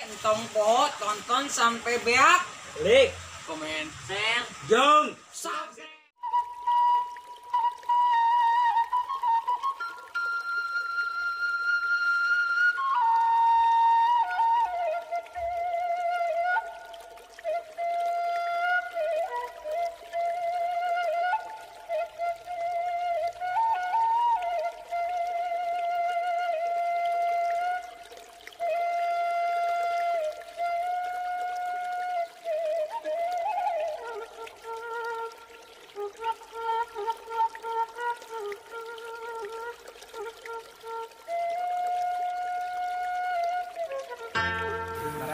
Entong po, tonton sampai beak. Klik, Komen, share, jeng. subscribe.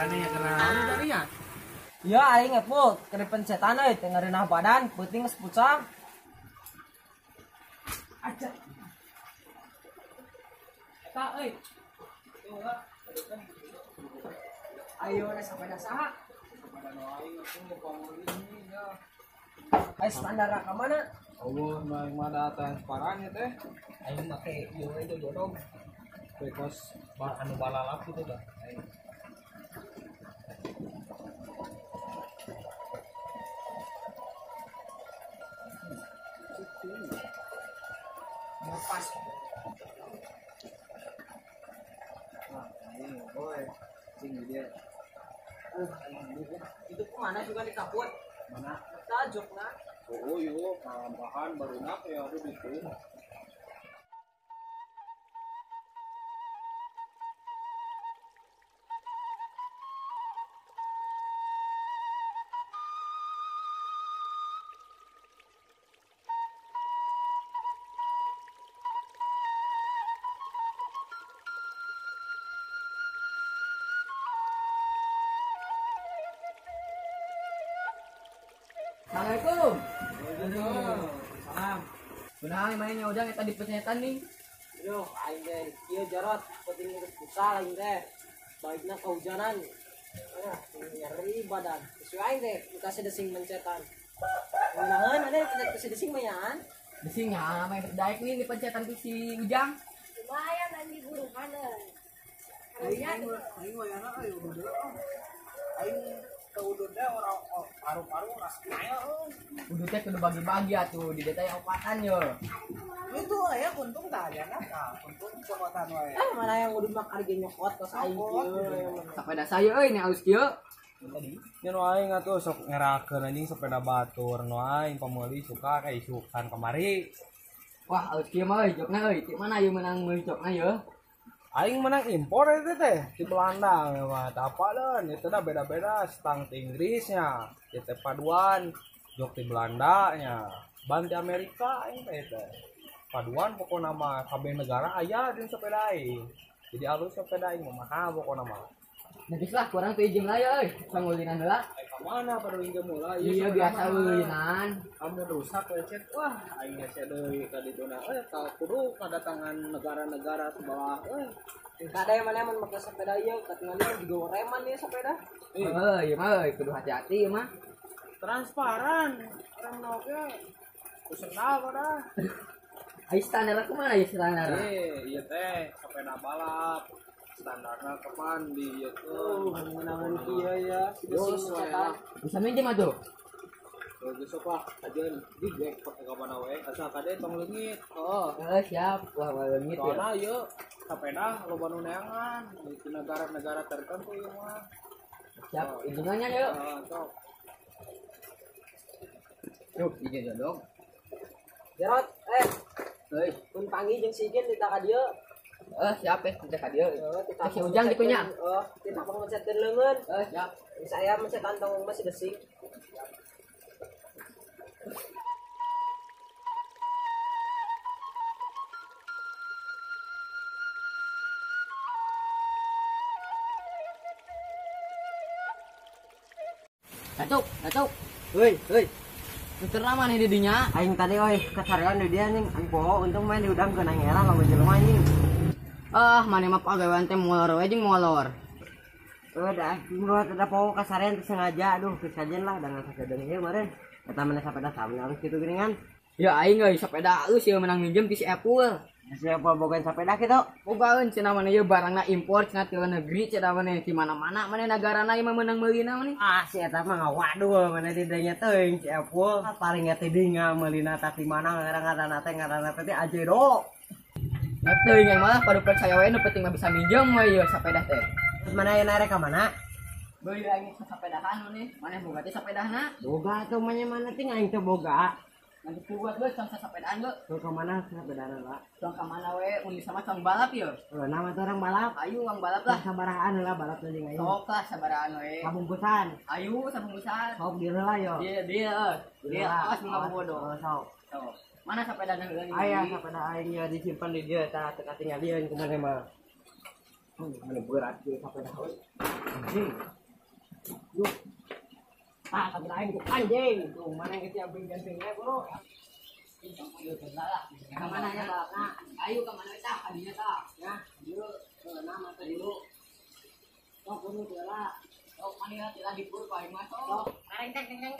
Karena ya kenal tadi ya. Ya aing epo keur pencetan euy teu ngareunah badan peuting geus pucang. Aja. Eta euy. Ayo na sapeda saha? Pada aing aku mau pamuli ini ya. Ai standar ka mana? Allah maing mada transparan ya teh. Aing make ieu itu jodoh. Bekos anu balalap gitu dah. Lepas. Nah, ini boy. Cing dia. Itu kemana juga di kaput? Mana? Tajok na. Oh yo, bahan baru nak ya ada di situ. Assalamualaikum. Salam. Benar mainnya udah kita di pencetan nih. Yo, aing teh ieu jarot penting geus pusal aing teh. Baikna kehujanan. Nyeri badan. Sesuai aing teh kita sedesing mencetan. Ngeunaheun ada pencet sedesing mah yan. Desing ya main daek nih di pencetan ku si Ujang. Lumayan nanti buru kanan. Aing mah yana euy udah. Aing keudut teh orang paru-paru rasanya. Kudu teh kudu bagi-bagi atuh di deta yang opatan yo. Itu ya untung tak ada nak. Untung cokotan wae. Mana yang kudu mak arge nyokot kos aing kieu. Sepeda saya euy nih aus kieu. Nya nu aing atuh sok ngerakeun anjing sepeda batur nu aing pameuli suka kayak isukan kemari. Wah aus kieu mah euy jokna euy. Ti mana ieu menang meuli jokna ye? Aing menang impor itu teh di Belanda mah apa dan itu dah beda-beda stang di Inggrisnya itu paduan jok di Belanda nya ban di Amerika aing teh paduan pokoknya nama kabeh negara aya di sepeda aing jadi alus sepeda aing mah mahal pokoknya mah Geus lah kurang teu ijem lah ye euy. Pangulinan heula. mana pada minggu mulai Iya biasa ulinan. kamu rusak lecet wah aing lecet deui ka ditu na ka kudu kedatangan negara-negara sebelah Kada yang mana yang pakai sepeda ieu katingali juga reman ya sepeda. Ieu mah euy kudu hati-hati ieu mah. transparan orang oke kusenda pada Ai standar kumaha ieu standar? iya teh sepeda balap standarnya kapan di itu Menangan kieu ya. Yos, Cetak. Bisa minjem atuh. geus apa ajeun di gek pakai ka mana we asa kade tong leungit Siap. Wah leungit ya. soalna ieu sepeda loba nu neangan di negara-negara tertentu ieu mah Siap. Izingannya yuk. sok Yuk, izin dong. Jarot, Euy. pun panggil jeung si Ijen di ka dieu. Siap kita ka dieu. Kita Si Ujang dikunya. Kita pangmencetkeun leungeun. Siap. Saya mencet kantong masih desing. Datuk. Euy. Nuker nama nih didinya. Aing tadi kasarean di dia nih angpo untung main di udang keunang era lamun jelema anjing. Mana mah pagawean teh molor we jeung molor. Dah, menurut ada poho kasarean teh sengaja aduh kesajen lah dengan kasadeung ieu meureun. Eta mana sapeda samna harus kitu geuningan. Ya aing euy sepeda euy sieun menang minjem ti si Apple. Siapa bogain sepeda kitu? Bogaeun cenah maneh ye barangna impor cenah ti luar negeri cenah maneh di mana-mana maneh nagarana ieu mah meunang meulina maneh. Ah, si eta mah waduh mana di dinya teuing si Apple. Paling eta dinga meulina tah di mana ngaranna teh Ajero. Nah teuing yang malah pada percaya wae nu penting mah bisa minjem we ieu sepeda teh. Terus mana yang narik ke mana? Beuy aing sapedahan maneh, maneh boga teh sepedahna. Boga tuh mana ting aing teh boga. Nanti buat gue cang sepedaan gue. Tuh ke mana sepedana lah? Cang ke mana we? Mun bisa mah cang balap ya. Nama tuh orang balap. Ayo uang balap lah. Sabarahan lah balap teh jeung aing. Sok lah sabaraan we. Kabungkusan. Ayo sabungkusan. Sok dieu lah yo. Dia. Awas mengaku bodoh. Sok. Sok. Mana sepedana heula nih? Aya sepeda aing ya disimpan di dieu tah teu katingalieun ku maneh mah. Mana berat ieu sepeda we. Yuk. Ah, sepeda aing tuh anjing. Tuh mana yang kecil gantengnya bro. Ke mana ya balapna? Ayo ke mana tah? Adinya tah. Ya, dulu nama teh dulu. Sok dulu lah. Sok mana teh di pur paling mah sok. Teng teng teng teng.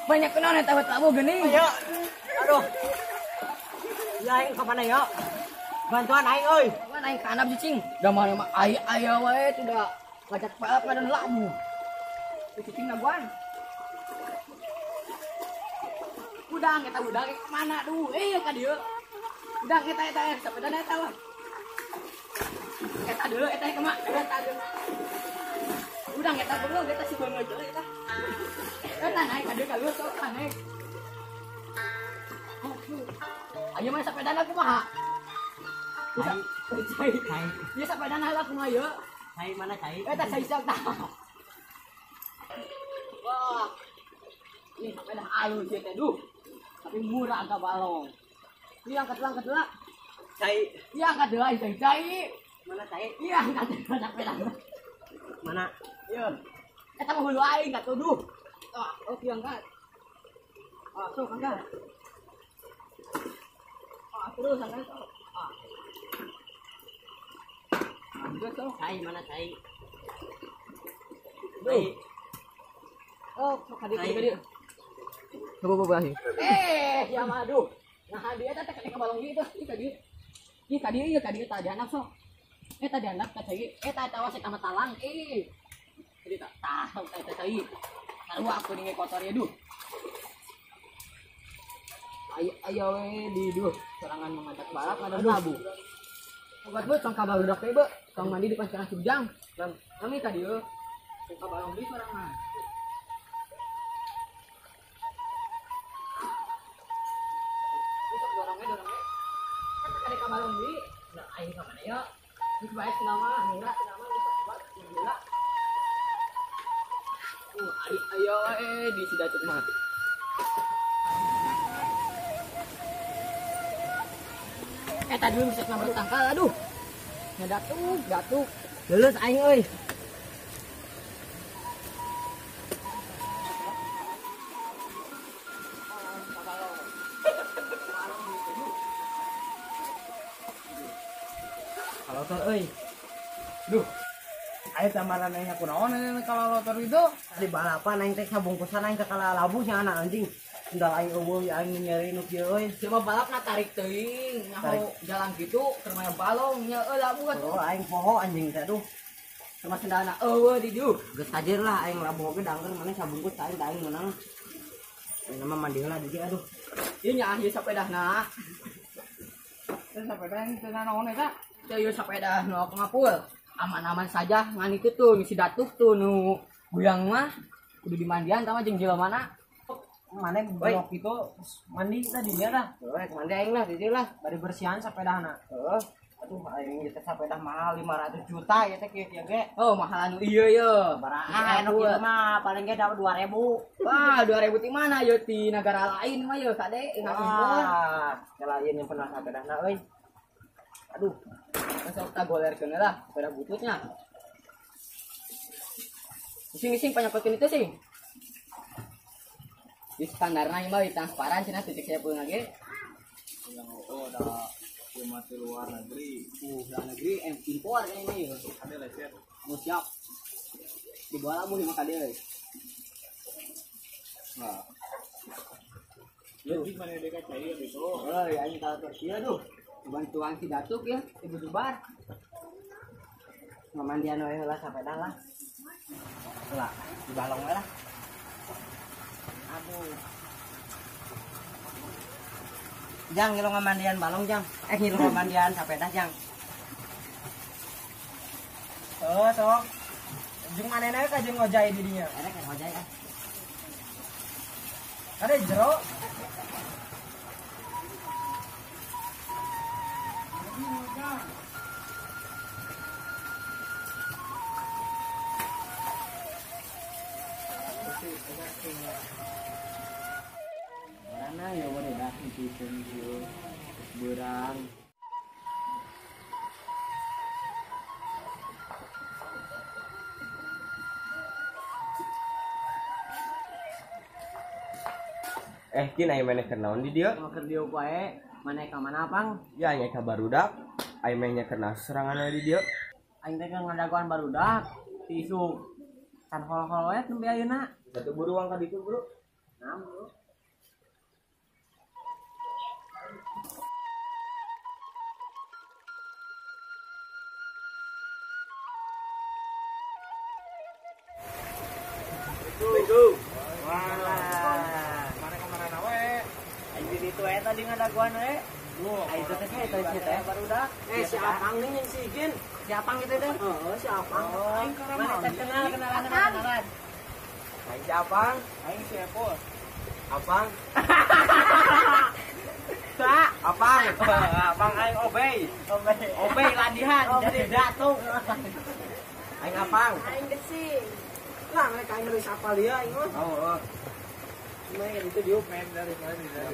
Banyak kenal nih tahu-tahu gini. Ayo. Aduh. Ya aing ka mana ya? Bantuan aing euy. Mana aing kanap cicing. Da mana mah aya wae tidak ngajak balap dan lamu. Cicing naguan. Udang eta ke mana duh? Ka dieu. Udang eta sepeda eta wah. Eta dulu eta ke mana? Eta dulu. Udang eta perlu kita si beungeut eta. Eta naik ka dieu ka lu sok naik. Ayo main sepedana kumaha? Cai. Dia sepedana lah kumaha yeuh. Cai mana cai? Eta cai sak tah. Wah. Ini sepeda halus ya teh duh. Tapi murah agak balong. Ini angkat lah. Cai. Iya angkat lah cai. Mana cai? Iya angkat sepeda. Mana? Iya. Eta mah hulu aing enggak tuduh. Ah, oke angkat. Ah, sok angkat. Terus angkat sok. Angkat sok. Cai mana cai? Duh. Oh, sok ka dieu. Coba sih. Ya madu. Nah, dia teh ka balong gitu. Ieu ka dieu tadi anak sok. Tadi anak ka cai. Eta tawas eta matalang. Jadi tak tahu eta cai. Sarua aku ning kotor ya duh. Ayo we di duh sorangan mengajak balap ada labu. Obat bu tong kabal udah teh, tong mandi di panceran Sujang. Kami tadi yo. Tong kabal di sorangan. Itu dorongnya. Kan ada kabal di. Nah, aing ka mana ya? Geus bae cenah murah buat gila. Ayo di Sidatuk mah. Tadi dulu bisa kena bertangkal, aduh. Datuk. Lulus aing euy. Kalau tuh euy. Duh. Ayo tamaran aing kunaon kalau lotor itu? Di balapan aing teh sabungkusan aing ka kala labu nya anak anjing. Endal aing eueuh aing nyari nu kieu euy. Coba balap na tarik teuing, nyaho jalan gitu keur maya balong nya labu kan. Oh aing poho anjing teh aduh. Sama sendana eueuh di dieu. Geus hadir lah aing labu ge dangkeun maneh sabungkus aing da aing meunang. Aing mah mandi heula di dieu aduh. Ieu nya ieu sapedahna. Teh sepeda yang teu naon eta? Teu ieu sapeda nu ngapul. Aman-aman saja ngan itu tuh si Datuk tuh nu guyang mah kudu dimandian tama jeung jelema mana. Maneh blok itu mandi tadi dia dah. Heuh, mandi aing lah di dieu lah, bari bersihan sapedahna. Heuh. Aduh aing ieu teh sapeda mahal 500 juta ya teh kieu ge. Oh, mahal anu ieu yeuh. Baraha anu kieu mah paling ge dapat 2000. Wah, 2000 ti mana yeuh ti negara lain mah yeuh kade ingat impor. Selain yang pernah sapedahna euy. Aduh, Masuk tak golerkeun lah sepeda bututnya. Ising-ising panyakotin itu sih. Di standarnya mah transparan cenah titik saya pun lagi. Oh, dah Dia masih luar negeri. Luar negeri impor ini. Ada lecet. Mau siap. Di bawah mu lima kali euy. Nah. Jadi mana dia cai besok. Euy, aing kalau tersia tuh. Bantuan si Datuk ya, ibu Dubar. Ngamandian we heula sapeda lah. Heula, di balong we lah. Aduh. Jang ngilu ngamandian balong jang. Ngilu ngamandian sapeda jang. Sok. Jeung manehna ka jeung ngojai di dinya. Erek ngojai ah. Ada jero. Karena ya boleh dah itu berang. Kin aya maneh keur naon di dieu? Mau kerja bae, mana ka mana pang? Ya nya ka barudak. Aya maneh kena serangan di dieu. Aing teh ngadaguan barudak, tisu. Can hol-hol we nembe ayeuna. Satu buruang ka ditu, Bro. Naam, Bro. Itu tadi ngadaguan we. Aing teh teh barudak. Si Apang nih yang si Jin. Si Apang itu teh. Heeh, si Apang. Aing kenalan. Aing si Apang, Aing si Epul. Apang, Sa, Apang. Apang aing obey. Obey ladihan jadi datuk. Aing Apang. Aing gesing. Lah mereka aing nulis apa dia aing mah. Oh. Cuma itu dia main dari mana.